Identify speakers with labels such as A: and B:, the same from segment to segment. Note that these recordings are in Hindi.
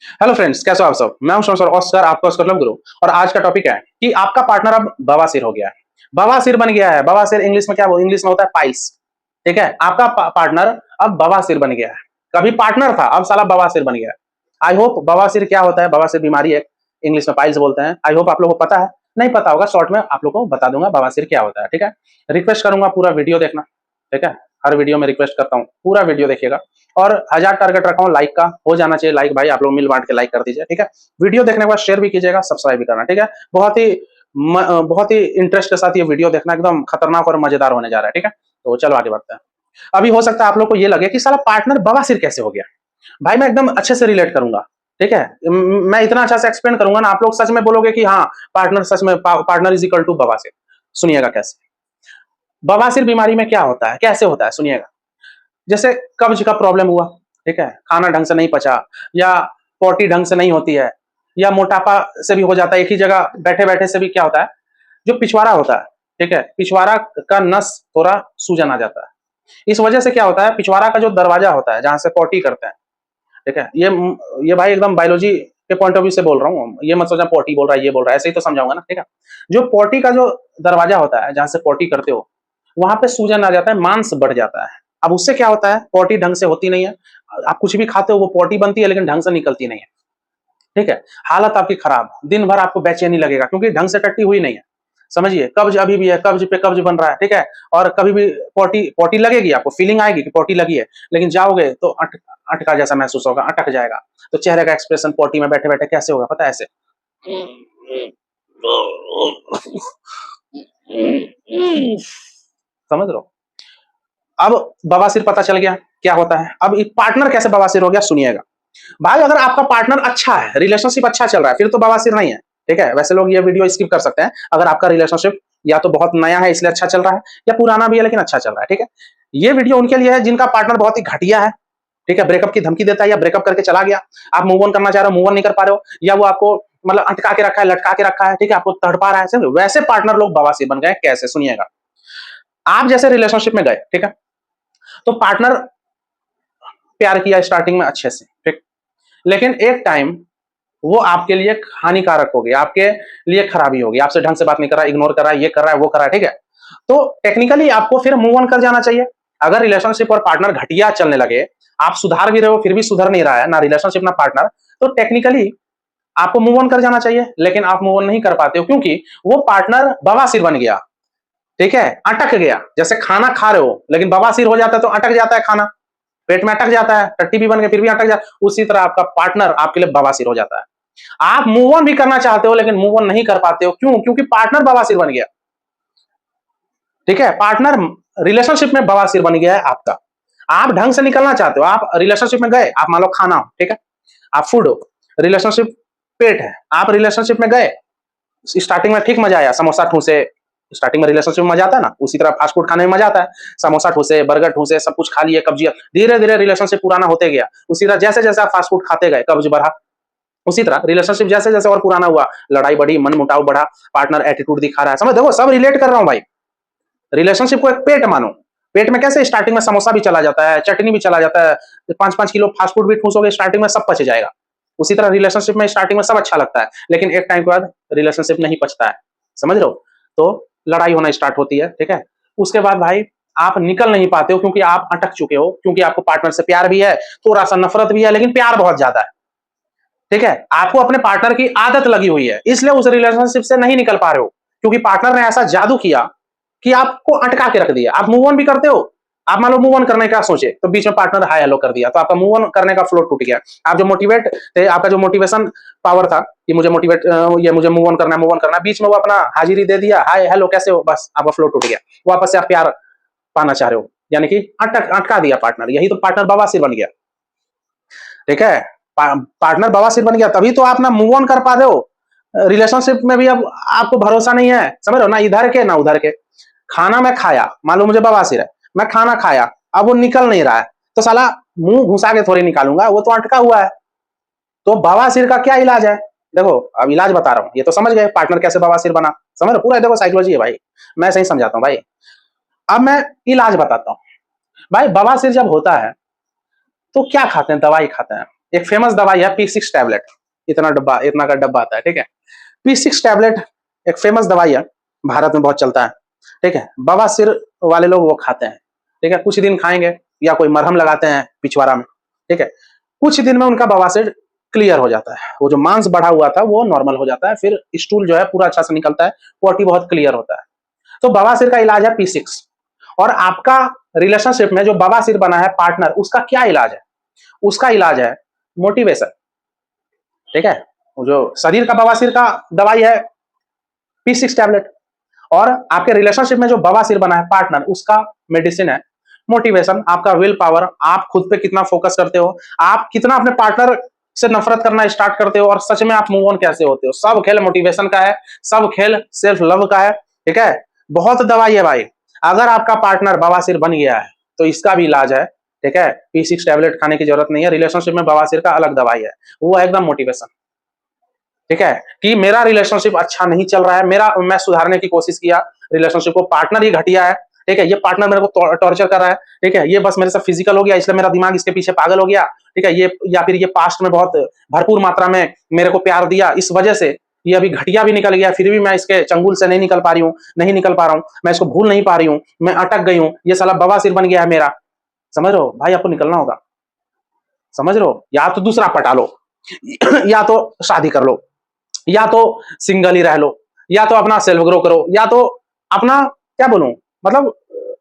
A: हेलो फ्रेंड्स, कैसे हो आप सब। मैं हूं सर ऑस्कर, आपका ऑस्कर लव गुरु। और आज का टॉपिक है कि आपका पार्टनर अब बवासीर हो गया है, बवासीर बन गया है। बवासीर इंग्लिश में क्या, वो इंग्लिश में होता है पाइल्स। ठीक है, आपका पार्टनर अब बवासीर बन गया है। कभी पार्टनर था, अब साला बवासीर बन गया है। आई होप बवासीर क्या होता है, बवासीर बीमारी है, इंग्लिश में पाइल्स बोलते हैं। आई होप आप लोगों को पता है। नहीं पता होगा, शॉर्ट में आप लोगों को बता दूंगा बवासीर क्या होता है। ठीक है, रिक्वेस्ट करूंगा पूरा वीडियो देखना। ठीक है, हर वीडियो में रिक्वेस्ट करता हूँ पूरा वीडियो देखिएगा। और 1000 टारगेट रखा हूँ लाइक का, हो जाना चाहिए लाइक भाई, आप लोग मिल बांट के लाइक कर दीजिए। ठीक है, वीडियो देखने के बाद शेयर भी कीजिएगा, सब्सक्राइब भी करना। ठीक है, बहुत ही इंटरेस्ट के साथ ये वीडियो देखना, एकदम खतरनाक और मजेदार होने जा रहा है। ठीक है, तो चलो आगे बढ़ते हैं। अभी हो सकता है आप लोग को ये लगे कि साला पार्टनर बवासीर कैसे हो गया। भाई मैं एकदम अच्छे से रिलेट करूंगा। ठीक है, मैं इतना अच्छा से एक्सप्लेन करूंगा ना, आप लोग सच में बोलोगे कि हाँ पार्टनर सच में, पार्टनर इज इक्वल टू बवासीर। सुनिएगा कैसे बवासीर बीमारी में क्या होता है, कैसे होता है, सुनिएगा। जैसे कब्ज का प्रॉब्लम हुआ, ठीक है, खाना ढंग से नहीं पचा, या पोटी ढंग से नहीं होती है, या मोटापा से भी हो जाता है। एक ही जगह बैठे बैठे से भी क्या होता है, जो पिछवाड़ा होता है, ठीक है, पिछवाड़ा का नस थोड़ा सूजन आ जाता है। इस वजह से क्या होता है, पिछवाड़ा का जो दरवाजा होता है जहां से पोटी करते हैं, ठीक है, ये भाई एकदम बायोलॉजी के पॉइंट ऑफ व्यू से बोल रहा हूँ, ये मत सोचना पोटी बोल रहा है ये बोल रहा है, ऐसे ही तो समझाऊंगा ना। ठीक है, जो पोटी का जो दरवाजा होता है जहां से पोटी करते हो, वहां पे सूजन आ जाता है, मांस बढ़ जाता है। अब उससे क्या होता है, पोटी ढंग से होती नहीं है। आप कुछ भी खाते हो वो पोटी बनती है लेकिन ढंग से निकलती नहीं है। ठीक है, हालत आपकी खराब, दिन भर आपको बेचैनी लगेगा क्योंकि ढंग से टट्टी हुई नहीं है। समझिए, कब्ज अभी भी है, कब्ज पे कब्ज बन रहा है। ठीक है, और कभी भी पोटी पोटी लगेगी, आपको फीलिंग आएगी कि पोटी लगी है, लेकिन जाओगे तो अटका जैसा महसूस होगा, अटक जाएगा। तो चेहरे का एक्सप्रेशन पोटी में बैठे बैठे कैसे होगा पता है, ऐसे। समझ रहे हो। अब बवासीर पता चल गया क्या होता है। अब पार्टनर कैसे बवासीर हो गया, सुनिएगा। भाई अगर आपका पार्टनर अच्छा है, रिलेशनशिप अच्छा चल रहा है, फिर तो बवासीर नहीं है। ठीक है, वैसे लोग ये वीडियो स्किप कर सकते हैं अगर आपका रिलेशनशिप या तो बहुत नया है इसलिए अच्छा चल रहा है, या पुराना भी है लेकिन अच्छा चल रहा है। ठीक है, ये वीडियो उनके लिए है जिनका पार्टनर बहुत ही घटिया है। ठीक है, ब्रेकअप की धमकी देता है या ब्रेकअप करके चला गया, आप मूव ऑन करना चाह रहे हो, मूव ऑन नहीं कर पा रहे हो, या वो आपको मतलब अटका के रखा है, लटका के रखा है, ठीक है, आपको तड़पा रहा है, वैसे पार्टनर लोग बवासीर बन गए। कैसे, सुनिएगा। आप जैसे रिलेशनशिप में गए, ठीक है, तो पार्टनर प्यार किया स्टार्टिंग में अच्छे से, ठीक, लेकिन एक टाइम वो आपके लिए हानिकारक हो गया, आपके लिए खराबी होगी, आपसे ढंग से बात नहीं कर रहा, इग्नोर कर रहा है, ये कर रहा है, वो कर रहा है। ठीक है, तो टेक्निकली आपको फिर मूव ऑन कर जाना चाहिए। अगर रिलेशनशिप और पार्टनर घटिया चलने लगे, आप सुधार भी रहे हो फिर भी सुधर नहीं रहा है ना रिलेशनशिप ना पार्टनर, तो टेक्निकली आपको मूव ऑन कर जाना चाहिए। लेकिन आप मूव ऑन नहीं कर पाते हो क्योंकि वो पार्टनर बवासीर बन गया। ठीक है, अटक गया। जैसे खाना खा रहे हो लेकिन बवासीर हो जाता है तो अटक जाता है खाना, पेट में अटक जाता है, टट्टी भी बन गई फिर भी अटक जाता है। उसी तरह आपका पार्टनर आपके लिए बवासीर हो जाता है। आप मूव ऑन भी करना चाहते हो लेकिन मूव ऑन नहीं कर पाते हो, क्यों? क्योंकि पार्टनर बवासीर बन गया। ठीक है, पार्टनर रिलेशनशिप में बवासीर बन गया है आपका। आप ढंग से निकलना चाहते हो, आप रिलेशनशिप में गए, आप मान लो खाना हो, ठीक है, आप फूड हो, रिलेशनशिप पेट है, आप रिलेशनशिप में गए, स्टार्टिंग में ठीक मजा आया, समोसा ठूसे, स्टार्टिंग में रिलेशनशिप में मजा आता है ना, उसी तरह फास्ट फूड खाने में मजा आता है, समोसा ठूसे, बर्गर ठूसे, सब कुछ खा लिए, कब्जियत, धीरे धीरे रिलेशनशिप पुराना होते गया। उसी तरह जैसे जैसे आप फास्ट फूड खाते गए, कब्ज बढ़ा। उसी तरह रिलेशनशिप जैसे जैसे और पुराना हुआ, लड़ाई बढ़ी, मन मुटाव बढ़ा, पार्टनर एटीट्यूड दिखा रहा है, समझ, देखो सब रिलेट कर रहा हूं भाई। रिलेशनशिप को एक पेट मानो। पेट में कैसे स्टार्टिंग में समोसा भी चला जाता है, चटनी भी चला जाता है, 5-5 किलो फास्ट फूड भी ठूसोगे स्टार्टिंग में सब पच जाएगा। उसी तरह रिलेशनशिप में स्टार्टिंग में सब अच्छा लगता है लेकिन एक टाइम के बाद रिलेशनशिप नहीं पचता है, समझ रहे हो। तो लड़ाई होना स्टार्ट होती है। ठीक है, उसके बाद भाई आप निकल नहीं पाते हो क्योंकि आप अटक चुके हो, क्योंकि आपको पार्टनर से प्यार भी है, थोड़ा सा नफरत भी है, लेकिन प्यार बहुत ज्यादा है। ठीक है, आपको अपने पार्टनर की आदत लगी हुई है, इसलिए उस रिलेशनशिप से नहीं निकल पा रहे हो, क्योंकि पार्टनर ने ऐसा जादू किया कि आपको अटका के रख दिया। आप मूव ऑन भी करते हो, आप मान लो मूव ऑन करने का सोचे तो बीच में पार्टनर हाय हेलो कर दिया, तो आपका मूव ऑन करने का फ्लो टूट गया। आप जो मोटिवेट थे, आपका जो मोटिवेशन पावर था कि मुझे मोटिवेट, ये मुझे मूव ऑन करना है, मूव ऑन करना है, बीच में वो अपना हाजिरी दे दिया, हाय हेलो कैसे हो, बस आपका फ्लो टूट गया। वापस से आप प्यार पाना चाह रहे हो, यानी कि अटका दिया पार्टनर, यही तो पार्टनर बवासीर बन गया। ठीक है, पार्टनर बवासीर बन गया, तभी तो आप ना मूव ऑन कर पा रहे हो। रिलेशनशिप में भी अब आपको भरोसा नहीं है, समझ रहे हो ना, इधर के ना उधर के। खाना मैं खाया, मान लो मुझे बवासीर है, मैं खाना खाया, अब वो निकल नहीं रहा है, तो साला मुंह घुसा के थोड़ी निकालूंगा, वो तो अटका हुआ है। तो बवासीर का क्या इलाज है, देखो अब इलाज बता रहा हूं, ये तो समझ गए पार्टनर कैसे बवासीर बना, समझ रहे हो, पूरा देखो साइकोलॉजी है भाई, मैं सही समझाता हूँ भाई। अब मैं इलाज बताता हूँ। भाई बवासीर जब होता है तो क्या खाते हैं, दवाई खाते हैं। एक फेमस दवाई है P6 टैबलेट, इतना का डब्बा आता है, ठीक है। P6 टैबलेट एक फेमस दवाई है, भारत में बहुत चलता है, ठीक है। बवासीर वाले लोग वो खाते हैं, ठीक है। कुछ दिन खाएंगे या कोई मरहम लगाते हैं पिछवाड़ा में, ठीक है। कुछ दिन में उनका बवासीर क्लियर हो जाता है, वो जो मांस बढ़ा हुआ था वो नॉर्मल हो जाता है, फिर स्टूल जो है पूरा अच्छा से निकलता है, पोटी बहुत क्लियर होता है। तो बवासीर का इलाज है P6। और आपका रिलेशनशिप में जो बवासीर बना है पार्टनर, उसका क्या इलाज है? उसका इलाज है मोटिवेशन, ठीक है। जो शरीर का बवासीर का दवाई है P6 टैबलेट, और आपके रिलेशनशिप में जो बवासीर बना है पार्टनर, उसका मेडिसिन है मोटिवेशन। आपका विल पावर, आप खुद पे कितना फोकस करते हो, आप कितना अपने पार्टनर से नफरत करना स्टार्ट करते हो, और सच में आप मूव ऑन कैसे होते हो। सब खेल मोटिवेशन का है, सब खेल सेल्फ लव का है, ठीक है। बहुत दवाई है भाई। अगर आपका पार्टनर बवासीर बन गया है तो इसका भी इलाज है, ठीक है। P6 टैबलेट खाने की जरूरत नहीं है। रिलेशनशिप में बवासीर का अलग दवाई है, वो है एकदम मोटिवेशन, ठीक है। कि मेरा रिलेशनशिप अच्छा नहीं चल रहा है, मैं सुधारने की कोशिश किया रिलेशनशिप को, पार्टनर ही घटिया है, ठीक है। ये पार्टनर मेरे को टॉर्चर कर रहा है, ठीक है। ये बस मेरे साथ फिजिकल हो गया, इसलिए मेरा दिमाग इसके पीछे पागल हो गया, ठीक है। ये या फिर ये पास्ट में बहुत भरपूर मात्रा में मेरे को प्यार दिया, इस वजह से ये अभी घटिया भी निकल गया, फिर भी मैं इसके चंगुल से नहीं निकल पा रही हूँ, नहीं निकल पा रहा हूँ, मैं इसको भूल नहीं पा रही हूँ, मैं अटक गई हूँ, ये साला बवासीर बन गया है मेरा। समझ रहे हो भाई, आपको निकलना होगा, समझ रहे हो। या तो दूसरा पटा लो या तो शादी कर लो, या तो सिंगल ही रह लो, या तो अपना सेल्फ ग्रो करो, या तो अपना क्या बोलूं, मतलब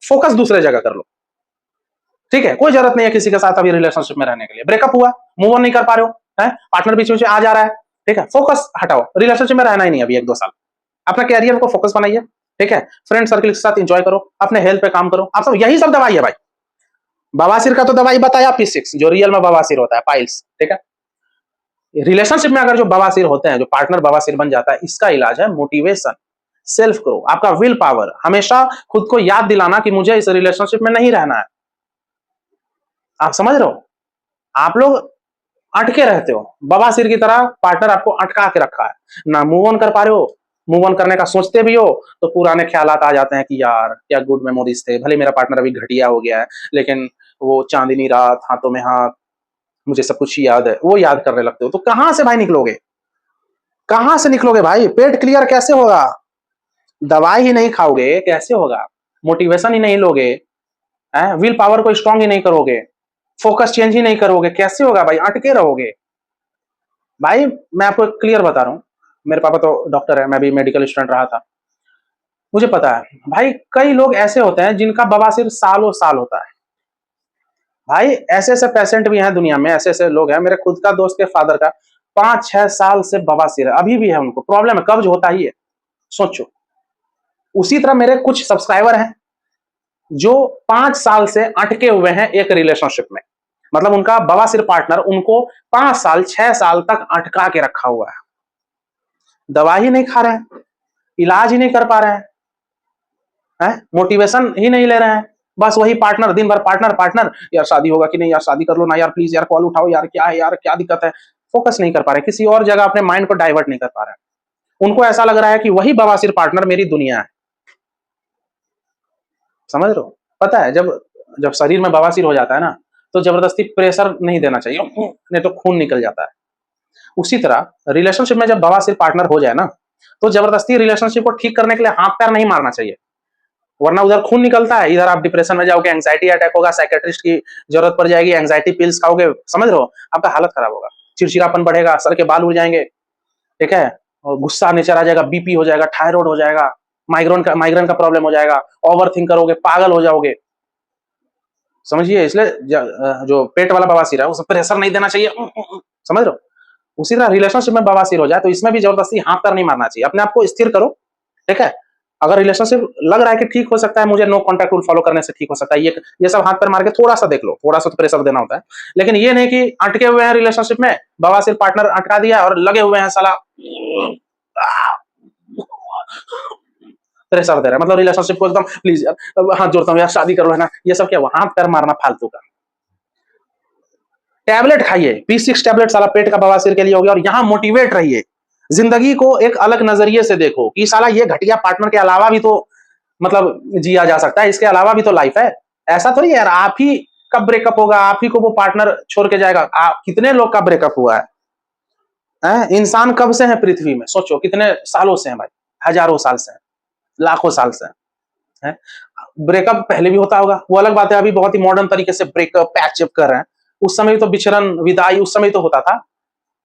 A: फोकस दूसरे जगह कर लो, ठीक है। कोई जरूरत नहीं है किसी के साथ अभी रिलेशनशिप में रहने के लिए। ब्रेकअप हुआ, मूव ऑन नहीं कर पा रहे हो, है पार्टनर बीच में आ जा रहा है, ठीक है। फोकस हटाओ, रिलेशनशिप में रहना ही नहीं अभी 1-2 साल। अपना कैरियर को फोकस बनाइए, ठीक है। फ्रेंड सर्कल के साथ एंजॉय करो, अपने हेल्थ पे काम करो, आप सब यही सब दवाई है भाई। बवासीर का तो दवाई बताया P6, जो रियल में बवासीर होता है पाइल्स, ठीक है। रिलेशनशिप में अगर जो बवासीर होते हैं, जो पार्टनर बवासीर बन जाता है, इसका इलाज है मोटिवेशन, सेल्फ ग्रो, आपका विल पावर, हमेशा खुद को याद दिलाना कि मुझे इस रिलेशनशिप में नहीं रहना है। आप समझ रहे हो, आप लोग अटके रहते हो बवासीर की तरह, पार्टनर आपको अटका के रखा है, ना मूव ऑन कर पा रहे हो। मूव ऑन करने का सोचते भी हो तो पुराने ख्यालात आ जाते हैं कि यार क्या गुड मेमोरीज थे, भले मेरा पार्टनर अभी घटिया हो गया है, लेकिन वो चांदनी रात, हाथों में हाथ, मुझे सब कुछ याद है, वो याद करने लगते हो। तो कहां से भाई निकलोगे, कहां से निकलोगे भाई, पेट क्लियर कैसे होगा, दवाई ही नहीं खाओगे कैसे होगा, मोटिवेशन ही नहीं लोगे, विल पावर को स्ट्रांग ही नहीं करोगे, फोकस चेंज ही नहीं करोगे, कैसे होगा भाई, अटके रहोगे भाई। मैं आपको क्लियर बता रहा हूं, मेरे पापा तो डॉक्टर है, मैं भी मेडिकल स्टूडेंट रहा था, मुझे पता है भाई। कई लोग ऐसे होते हैं जिनका बवासीर सालों साल होता है भाई, ऐसे ऐसे पेशेंट भी हैं दुनिया में, ऐसे ऐसे लोग हैं। मेरे खुद का दोस्त के फादर का 5-6 साल से बवासीर है, अभी भी है, उनको प्रॉब्लम है, कब्ज होता ही है, सोचो। उसी तरह मेरे कुछ सब्सक्राइबर हैं जो 5 साल से अटके हुए हैं एक रिलेशनशिप में, मतलब उनका बवासीर पार्टनर उनको 5 साल 6 साल तक अटका के रखा हुआ है, दवा ही नहीं खा रहे हैं, इलाज ही नहीं कर पा रहे हैं, मोटिवेशन ही नहीं ले रहे हैं, बस वही पार्टनर, दिन भर पार्टनर पार्टनर, यार शादी होगा कि नहीं, यार शादी कर लो ना यार, प्लीज यार कॉल उठाओ यार, क्या है यार, क्या दिक्कत है। फोकस नहीं कर पा रहे, किसी और जगह अपने माइंड को डाइवर्ट नहीं कर पा रहे। उनको ऐसा लग रहा है कि वही बवासीर पार्टनर मेरी दुनिया है, समझ रहे हो। पता है जब जब शरीर में बवासीर हो जाता है ना, तो जबरदस्ती प्रेशर नहीं देना चाहिए, नहीं तो खून निकल जाता है। उसी तरह रिलेशनशिप में जब बवासीर पार्टनर हो जाए ना, तो जबरदस्ती रिलेशनशिप को ठीक करने के लिए हाथ पैर नहीं मारना चाहिए, वरना उधर खून निकलता है, इधर आप डिप्रेशन में जाओगे, एंजाइटी अटैक होगा, साइकेट्रिस्ट की जरूरत पड़ जाएगी, एंजाइटी पिल्स खाओगे, समझ रहे हो, आपका हालत खराब होगा, चिड़चिड़ापन बढ़ेगा, सर के बाल उड़ जाएंगे, ठीक है, और गुस्सा नेचर आ जाएगा, बीपी हो जाएगा, थायराइड हो जाएगा, माइग्रेन का प्रॉब्लम हो जाएगा, ओवर थिंक करोगे, पागल हो जाओगे, समझिए। इसलिए जो पेट वाला बवासीर है उसे प्रेशर नहीं देना चाहिए, समझ रहे हो। उसी तरह रिलेशनशिप में बवासीर हो जाए तो इसमें भी जबरदस्ती हाथ पैर नहीं मारना चाहिए, अपने आप को स्थिर करो, ठीक है। अगर रिलेशनशिप लग रहा है कि ठीक हो सकता है, मुझे नो कॉन्टैक्ट रूल फॉलो करने से ठीक हो सकता है, ये सब हाथ पैर मार के थोड़ा सा देख लो, थोड़ा सा तो प्रेशर देना होता है, लेकिन ये नहीं कि अटके हुए हैं रिलेशनशिप में, बवासीर पार्टनर अटका दिया और लगे हुए हैं साला प्रेशर दे रहा है, मतलब रिलेशनशिप को एकदम प्लीज यार हाथ जोड़ता हूँ यार, शादी कर लो, है ना, ये सब क्या हुआ, हाथ पैर मारना फालतू का। टैबलेट खाइए, P6 टैबलेट साला पेट का बवासीर के लिए हो गया, और यहां मोटिवेट रहिए, जिंदगी को एक अलग नजरिए से देखो कि साला ये घटिया पार्टनर के अलावा भी तो मतलब जिया जा सकता है, इसके अलावा भी तो लाइफ है, ऐसा थोड़ी यार आप ही कब ब्रेकअप होगा, आप ही को वो पार्टनर छोड़ के जाएगा। कितने लोग का ब्रेकअप हुआ है? इंसान कब से है पृथ्वी में? सोचो कितने सालों से हैं भाई, हजारों साल से हैं, लाखों साल से हैं। ब्रेकअप पहले भी होता होगा, वो अलग बात है। अभी बहुत ही मॉडर्न तरीके से ब्रेकअप पैचअप कर रहे हैं। उस समय भी तो विचरण विदाई उस समय तो होता था,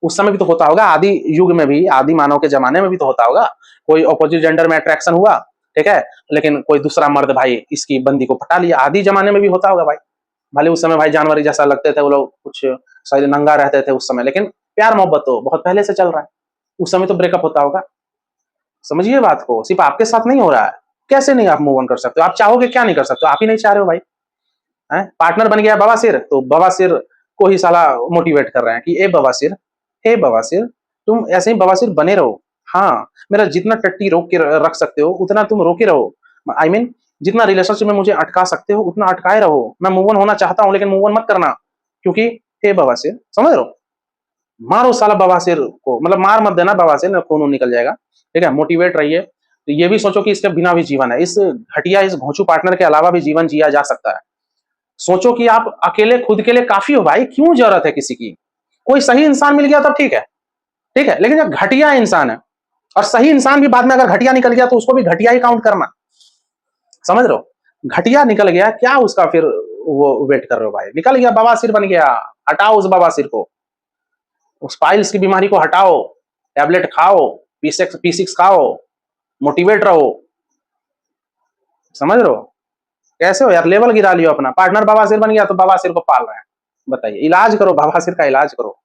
A: उस समय भी तो होता होगा। आदि युग में भी, आदि मानव के जमाने में भी तो होता होगा। कोई अपोजिट जेंडर में अट्रैक्शन हुआ, ठीक है, लेकिन कोई दूसरा मर्द भाई इसकी बंदी को पटा लिया, आदि जमाने में भी होता होगा भाई। भले उस समय भाई जानवर जैसा लगते थे वो लोग, कुछ शायद नंगा रहते थे उस समय, लेकिन प्यार मोहब्बत तो बहुत पहले से चल रहा है। उस समय तो ब्रेकअप होता होगा। समझिए बात को, सिर्फ आपके साथ नहीं हो रहा है। कैसे नहीं आप मूव ऑन कर सकते हो? आप चाहोगे क्या नहीं कर सकते हो? आप ही नहीं चाह रहे हो भाई। पार्टनर बन गया बवासीर, तो बवासीर को ही साला मोटिवेट कर रहे हैं कि ए बवासीर, हे बवासीर, तुम ऐसे ही बवासीर बने रहो। हाँ, मेरा जितना टट्टी रोक के रख सकते हो उतना तुम रोके रहो। आई मीन जितना रिलेशनशिप में मुझे अटका सकते हो उतना अटकाए रहो। मैं मूव ऑन होना चाहता हूं लेकिन मूव ऑन मत करना, क्योंकि हे बवासीर, समझ रहे हो? मारो साला बवासीर को, मतलब मार मत देना बवासीर, ना खून निकल जाएगा। ठीक है, मोटिवेट रहिए। तो ये भी सोचो कि इसके बिना भी जीवन है, इस घटिया इस घोंचू पार्टनर के अलावा भी जीवन जिया जा सकता है। सोचो कि आप अकेले खुद के लिए काफी हो भाई, क्यों जरूरत है किसी की? कोई सही इंसान मिल गया तब ठीक है, ठीक है, लेकिन जब घटिया इंसान है, और सही इंसान भी बाद में अगर घटिया निकल गया तो उसको भी घटिया ही काउंट करना। समझ रहे हो? घटिया निकल गया क्या उसका फिर वो वेट कर रहे हो भाई? निकल गया बवासीर बन गया, हटाओ उस बवासीर को, उस पाइल्स की बीमारी को हटाओ, टैबलेट खाओ, P6 खाओ, मोटिवेट रहो। समझ रहे हो? कैसे हो यार? लेवल गिरा लियो अपना। पार्टनर बवासीर बन गया तो बवासीर को पाल रहे हैं। बताइए, इलाज करो, बवासीर का इलाज करो।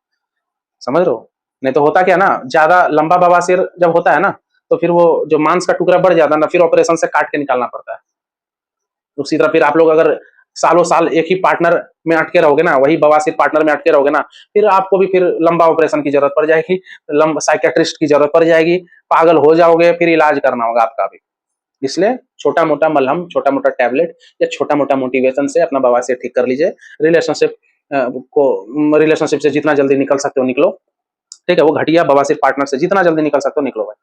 A: समझ रहे हो? नहीं तो होता क्या ना, ज्यादा लंबा बवासीर जब होता है ना, तो फिर वो जो मांस का टुकड़ा बढ़ जाता है ना, फिर ऑपरेशन से काट के निकालना पड़ता है। उसी तरह फिर आप लोग अगर सालों साल एक ही पार्टनर में अटके रहोगे ना, वही बवासीर पार्टनर में अटके रहोगे ना, फिर आपको भी फिर लंबा ऑपरेशन की जरूरत पड़ जाएगी, साइकेट्रिस्ट की जरूरत पड़ जाएगी, पागल हो जाओगे, फिर इलाज करना होगा आपका भी। इसलिए छोटा मोटा मलहम, छोटा मोटा टैबलेट या छोटा मोटा मोटिवेशन से अपना बवासीर ठीक कर लीजिए। रिलेशनशिप रिलेशनशिप से जितना जल्दी निकल सकते हो निकलो। ठीक है, वो घटिया बवासीर पार्टनर से जितना जल्दी निकल सकते हो निकलो भाई।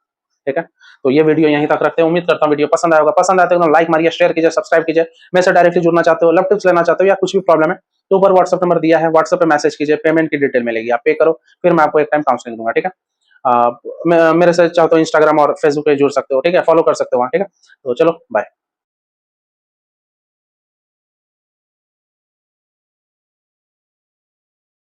A: ठीक है, तो ये वीडियो यहीं तक रखते हैं। उम्मीद करता हूँ वीडियो पसंद आया होगा। पसंद आते हो लाइक मारिए, शेयर कीजिए, सब्सक्राइब कीजिए। मेरे से डायरेक्टली जुड़ना चाहते हो, लव टिप्स लेना चाहते हो, या कुछ भी प्रॉब्लम है तो ऊपर व्हाट्सएप नंबर दिया है, व्हाट्सएप पे मैसेज कीजिए। पेमेंट की डिटेल मिलेगी, आप पे करो, फिर मैं आपको एक टाइम काउंसलिंग दूंगा। ठीक है, मेरे से चाहो तो इंस्टाग्राम और फेसबुक पे जुड़ सकते हो। ठीक है, फॉलो कर सकते हो वहाँ। ठीक है, तो चलो बाय।